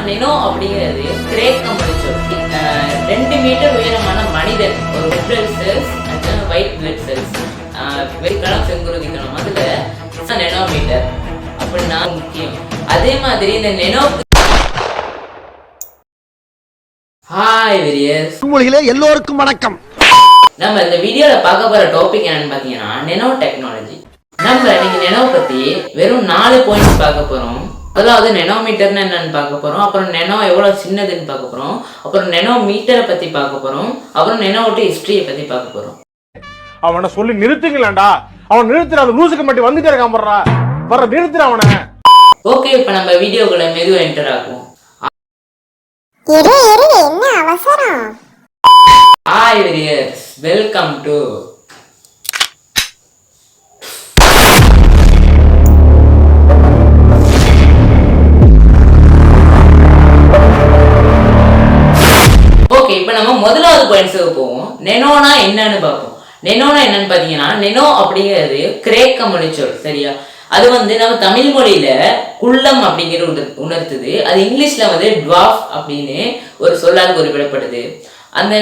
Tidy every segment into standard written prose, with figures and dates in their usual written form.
நெனோ அப்படிங்கிறது கிரேக்க மொழிச்சொல். 2 மீட்டர் உயரமான மனிதன், ஒரு red blood cells, white blood cells, வெறிக்கலம் செங்குருதி கணம், அதுல நெனோமீட்டர் அப்படின்னா முக்கியம். அதே மாதிரி இந்த நெனோ ஹாய் விரியர்ஸ், மொழிகளே எல்லோருக்கும் வணக்கம். நம்ம இந்த வீடியோல பார்க்க போற டாபிக் என்னன்னு பாத்தீங்கன்னா நெனோ டெக்னாலஜி. நம்ம இன்னைக்கு நெனோ பத்தி வெறும் 4 பாயிண்ட்ஸ் பார்க்க போறோம். அதாவது நெனோமீட்டர்னு என்னன்னு பார்க்க போறோம், அப்புறம் நெனோ எவ்வளவு சின்னதுன்னு பார்க்க போறோம், அப்புறம் நெனோ மீட்டரை பத்தி பார்க்க போறோம், அப்புறம் நெனோவோட ஹிஸ்டரியை பத்தி பார்க்க போறோம். அவனை சொல்லி நிறுத்துங்களேன்டா, அவன் நிறுத்துற அந்த லூசுக்கு மட்டும் வந்துட்டே இருக்கான், வர நிறுத்துற அவனை. ஓகே, இப்ப நம்ம வீடியோக்குள்ள மெதுவா என்டர் ஆகும். என்ன அவசரம்? Hi warriors, welcome to okay. இப்ப நம்ம முதலாவது பாயிண்ட்ஸுக்கு போவோம். நெனோனா என்னன்னு பார்ப்போம். நெனோனா என்னன்னு பாத்தீங்கன்னா, நெனோ அப்படிங்கிறது கிரேக்க மொழிச்சொல், சரியா? அது நம்ம தமிழ் மொழியில குள்ளம் அப்படிங்கிற உணர்த்துது. அது இங்கிலீஷ்ல டுவார்ஃப் அப்படின்னு ஒரு சொல்லால் குறிப்பிடப்படுது. அந்த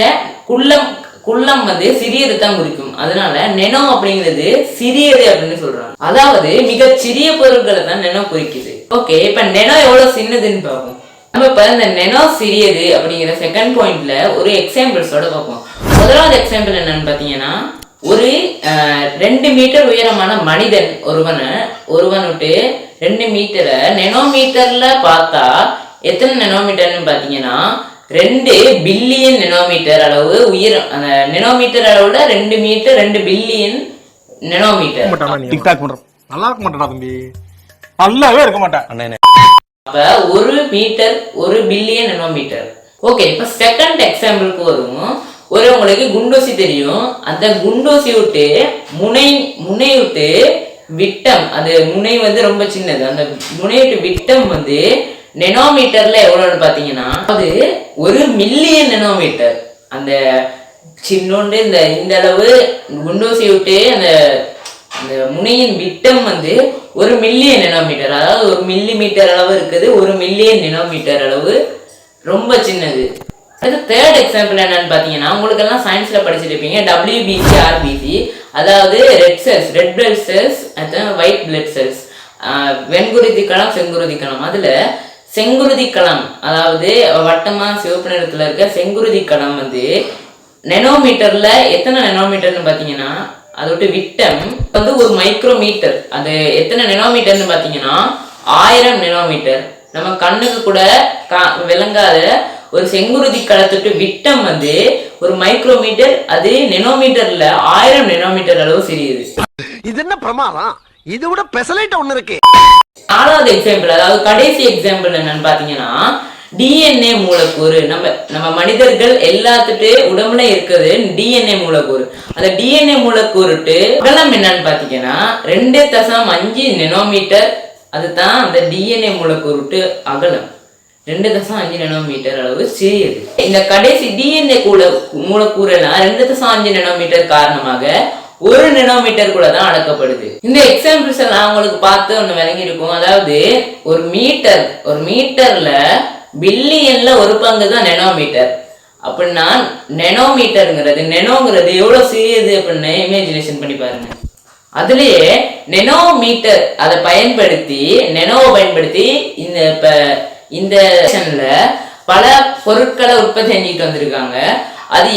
குள்ளம் சிறியது தான் குறிக்கும். அதனால நெனோ அப்படிங்கிறது சிறியது அப்படின்னு சொல்றாங்க. அதாவது மிக சிறிய பொருட்களை தான் நெனோ குறிக்குது. ஓகே, இப்ப நெனோ எவ்வளவு சின்னதுன்னு பார்ப்போம். நம்ம இப்ப இந்த நெனோ சிறியது அப்படிங்கிற செகண்ட் பாயிண்ட்ல ஒரு எக்ஸாம்பிள்ஸோட பார்ப்போம். முதலாவது எக்ஸாம்பிள் என்னன்னு பாத்தீங்கன்னா, ஒரு 2 மீட்டர் உயரமான மனிதன் ஒருவன் விட்டு 2 மீட்டரை நெனோமீட்டர்ல பார்த்தா எத்தனை நெனோமீட்டர்னு பாத்தீங்கன்னா 2 பில்லியன் நெனோமீட்டர் அளவு உயரம். அந்த நெனோமீட்டர் அளவுல 2 மீட்டர் 2 பில்லியன் நெனோமீட்டர். நல்லா இருக்க மாட்டா தம்பி, நல்லாவே இருக்க மாட்டேன். அப்ப 1 மீட்டர் 1 பில்லியன் நெனோமீட்டர். ஓகே, இப்ப செகண்ட் எக்ஸாம்பிளுக்கு வருவோம். உங்களுக்கு குண்டூசி தெரியும். அந்த குண்டூசி விட்டு முனை விட்டு விட்டம், அது முனை ரொம்ப சின்னது. அந்த முனை விட்டு விட்டம் நெனோமீட்டர்ல எவ்வளவுன்னு பாத்தீங்கன்னா அது 1 மில்லியன் நெனோமீட்டர். அந்த சின்னோண்டு இந்த அளவு குண்டூசி விட்டு அந்த முனையின் விட்டம் 1 மில்லியன் நெனோமீட்டர். அதாவது 1 மில்லிமீட்டர் அளவு இருக்குது. 1 மில்லியன் நெனோமீட்டர் அளவு ரொம்ப சின்னது. அது தேர்ட் எக்ஸாம்பிள் என்னன்னு பாத்தீங்கன்னா, உங்களுக்கு எல்லாம் சயின்ஸ்ல படிச்சிருப்பீங்க, WBC RBC, அதாவது red blood cells, white blood cells, வெண்குருதி களம், செங்குருதி களம். அதுல செங்குருதி களம், அதாவது வட்டமா சிவப்பு நிறத்துல இருக்க செங்குருதி களம் நெனோமீட்டர்ல எத்தனை நெனோமீட்டர்னு பாத்தீங்கன்னா, அதோட விட்டம் 1 மைக்ரோமீட்டர். அது எத்தனை நெனோமீட்டர்னு பாத்தீங்கன்னா 1000 நெனோமீட்டர். நம்ம கண்ணுக்கு கூட விளங்காத ஒரு செங்குருதி களத்துட்டு விட்டம் 1 மைக்ரோமீட்டர். அது நெனோமீட்டர்ல 1000 நெனோமீட்டர் அளவு சிறியது. இது என்ன பிரமாதம்? இது விட பெசலைட் ஒண்ணு இருக்கு. 4வது எக்ஸாம்பிள், அதாவது கடைசி எக்ஸாம்பிள் என்னன்னு பாத்தீங்கன்னா, டிஎன்ஏ மூலக்கூறு. நம்ம மனிதர்கள் எல்லாத்துட்டு உடம்புல இருக்குது டிஎன்ஏ மூலக்கூறு. அந்த டிஎன்ஏ மூலக்கூறுட்டு அகலம் என்னன்னு பாத்தீங்கன்னா 2.5 நெனோமீட்டர். அதுதான் அந்த டிஎன்ஏ மூலக்கூறுட்டு அகலம் 2.5 நெனோமீட்டர் அளவு சிறியது. இந்த கடைசி டிஎன்ஏ மூலக்கூறு எல்லாம் 2.5 நெனோமீட்டர் காரணமாக 1 நெனோமீட்டர் கூட தான் அடக்கப்படுது. இந்த எக்ஸாம்பிள்ஸ் எல்லாம் உங்களுக்கு பார்த்து ஒண்ணு விளங்கி இருக்கும். அதாவது ஒரு மீட்டர்ல பில்லியன்ல 1 பங்கு தான் நெனோமீட்டர். அப்படின்னா நெனோங்கிறது எவ்வளவு சிறியது அப்படின்னு இமேஜினேஷன் பண்ணி பாருங்க. அதுலயே நெனோமீட்டர் அதை நெனோவை பயன்படுத்தி இந்த பல பொருட்களை உற்பத்தி செஞ்சுட்டு வந்திருக்காங்க. அது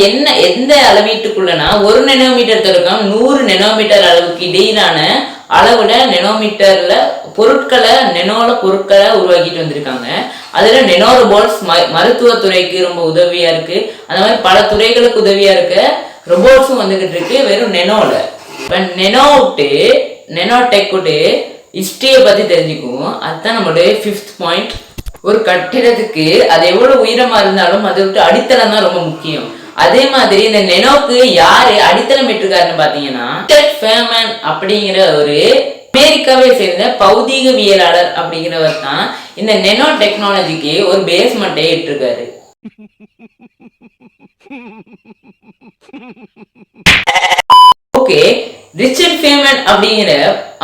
எந்த அளவீட்டுக்குள்ளனா 1 நெனோமீட்டர் தொடக்கம் 100 நெனோமீட்டர் அளவுக்கு இடையிலான அளவுல நெனோமீட்டர்ல நெனோல பொருட்களை உருவாக்கிட்டு வந்திருக்காங்க. அதுல நெனோ ரோபோட்ஸ் மருத்துவத்துறைக்கு ரொம்ப உதவியா இருக்கு. அந்த மாதிரி பல துறைகளுக்கு உதவியா இருக்க ரோபோட்ஸும் வந்துகிட்டு இருக்கு வெறும் நெனோல. நெனோடெக் ஹிஸ்டரியை பத்தி தெரிஞ்சுக்குவோம். அதுதான் நம்மளுடைய 5th பாயிண்ட். ஒரு கட்டிடத்துக்கு அது எவ்வளவு உயரமா இருந்தாலும் அதை விட்டு அடித்தளம் தான் ரொம்ப முக்கியம். அதே மாதிரி இந்த நெனோக்கு யாரு அடித்தளம் இட்டிருக்காருன்னு பாத்தீங்கன்னா ஃபேமன் அப்படிங்கிற ஒரு அமெரிக்காவை சேர்ந்த பௌதீகவியலாளர் அப்படிங்கிறவர் தான் இந்த நெனோ டெக்னாலஜிக்கு ஒரு பேஸ்மெண்ட்டை இட்டிருக்காரு. ஓகே, ரிச்சர்ட் ஃபேமன் அப்படிங்கிற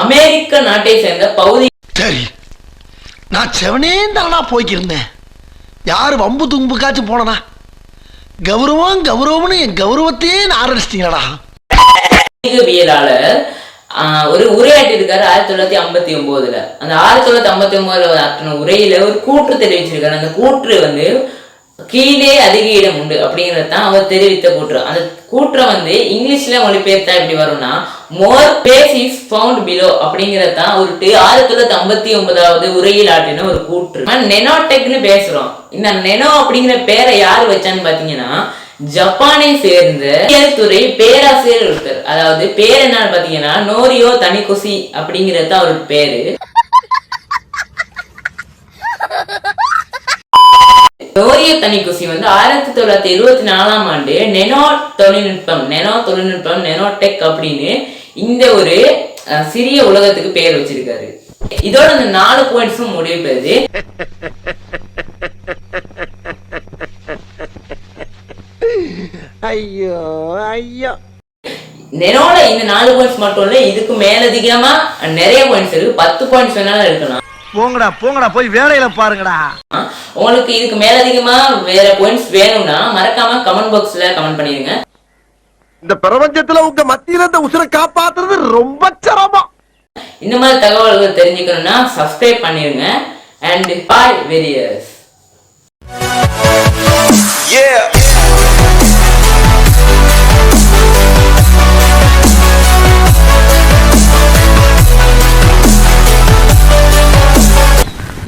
அமெரிக்க நாட்டை சேர்ந்த பௌதி சரி, நான் செவனே தானா போய்க்கிருந்தேன். யாரு வம்பு தும்புக்காச்சும் போனனா கௌரவம் கௌரவம்னு என் கௌரவத்தையே ஆரம்பிச்சிட்டீங்களா பியலாளர் ஒரு உரையாற்றி இருக்காரு 1959. அந்த 1959 ஆற்றின உரையில ஒரு கூற்று தெரிவிச்சிருக்காரு. அந்த கூற்று வந்து கீழே அதிக இடம் உண்டு அப்படிங்கறது தான் அவர் தெரிவித்த கூற்று. அந்த கூற்றை வந்து இங்கிலீஷ்ல மொழிபெயர்த்தா எப்படி வரும்னா மோர் ஸ்பேஸ் இஸ் ஃபவுண்ட் பிலோ அப்படிங்கறது தான் ஒரு 1959 உரையில் ஆற்றின ஒரு கூற்று. நெனோடெக்னு பேசுறோம். இந்த நெனோ அப்படிங்கிற பேரை யாரு வச்சான்னு பாத்தீங்கன்னா ஜப்பானை சேர்ந்த துறை பேராசிரியர் ஒருத்தர். அதாவது பேர் என்னன்னு பாத்தீங்கன்னா நோரியோ தனிகொசி அப்படிங்கிறது தான் அவரோட பேரு. நோரியோ தனிகொசி வந்து 1974ஆம் ஆண்டு நெனோ தொழில்நுட்பம் நெனோடெக் அப்படின்னு இந்த ஒரு சிறிய உலகத்துக்கு பெயர் வச்சிருக்காரு. இதோட அந்த 4 பாயிண்ட்ஸும் முடிவு பெறுது. ஐயோ ஐயோ நெனோல இந்த 4 பாயிண்ட்ஸ் மட்டும் இல்ல, இதுக்கு மேலதிகமா நிறைய பாயிண்ட்ஸ் இருக்கு. 10 பாயிண்ட்ஸ் வேணாலும் இருக்கலாம். போங்கடா போய் வேலையில பாருங்கடா. உங்களுக்கு இதுக்கு மேலதிகமா வேற பாயிண்ட்ஸ் வேணும்னா மறக்காம கமெண்ட் பாக்ஸ்ல கமெண்ட் பண்ணிருங்க. இந்த பிரபஞ்சத்துல உங்க மத்தியில இந்த உசுரை காப்பாத்துறது ரொம்ப சிரமம். இந்த மாதிரி தகவல்கள் தெரிஞ்சுக்கணும்னா சப்ஸ்கிரைப் பண்ணிருங்க. அண்ட் பாய் வெரியர்ஸ்.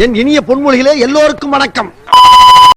என் இனிய பொன்மொழிகளே எல்லோருக்கும் வணக்கம்.